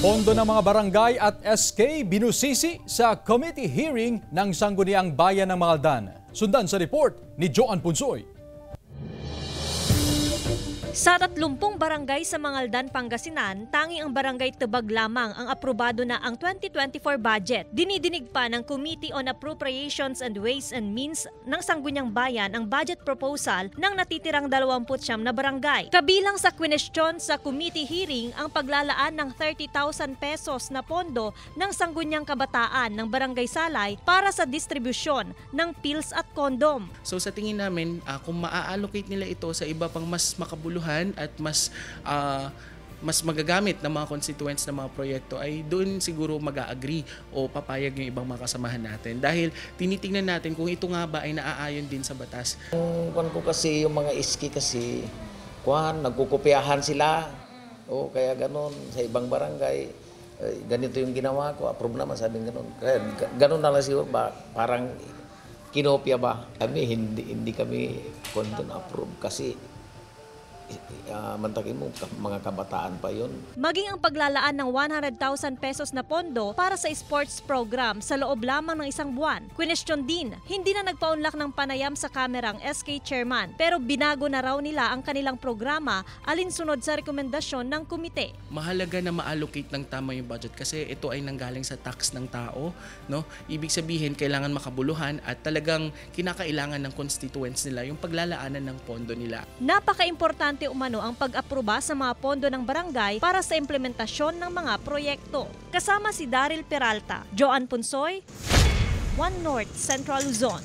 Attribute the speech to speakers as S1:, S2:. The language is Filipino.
S1: Pondo ng mga barangay at SK binusisi sa committee hearing ng Sangguniang Bayan ng Mangaldan. Sundan sa report ni Joan Punsoy.
S2: Sa 30 barangay sa Mangaldan, Pangasinan, tanging ang barangay Tebag lamang ang aprobado na ang 2024 budget. Dinidinig pa ng Committee on Appropriations and Ways and Means ng Sangguniang Bayan ang budget proposal ng natitirang 29 na barangay. Kabilang sa kwestiyon sa committee hearing ang paglalaan ng 30,000 pesos na pondo ng Sangguniang Kabataan ng Barangay Salay para sa distribusyon ng pills at kondom.
S3: So sa tingin namin, kung maa-allocate nila ito sa iba pang mas makabuluhan at mas magagamit ng mga constituents ng mga proyekto, ay doon siguro mag-a-agree o papayag yung ibang mga kasamahan natin. Dahil tinitingnan natin kung ito nga ba ay naaayon din sa batas.
S4: Kung ko kasi yung mga iski kasi, nagkukopyahan sila. O kaya ganon sa ibang barangay. Ganito yung ginawa ko, approve naman sabi ganon. Kaya ganon na lang siguro ba, parang kinopya ba? Kami hindi kami condone approve kasi mantakin mo, mga kabataan pa yon.
S2: Maging ang paglalaan ng 100,000 pesos na pondo para sa sports program sa loob lamang ng isang buwan. Question din, hindi na nagpaunlak ng panayam sa kamerang SK Chairman pero binago na raw nila ang kanilang programa alinsunod sa rekomendasyon ng komite.
S3: Mahalaga na ma-allocate ng tama yung budget kasi ito ay nanggaling sa tax ng tao, no? Ibig sabihin kailangan makabuluhan at talagang kinakailangan ng constituents nila yung paglalaanan ng pondo nila.
S2: Napaka-importante umano ang pag-aproba sa mga pondo ng barangay para sa implementasyon ng mga proyekto. Kasama si Daryl Peralta, Joan Punsoy, One North Central Luzon.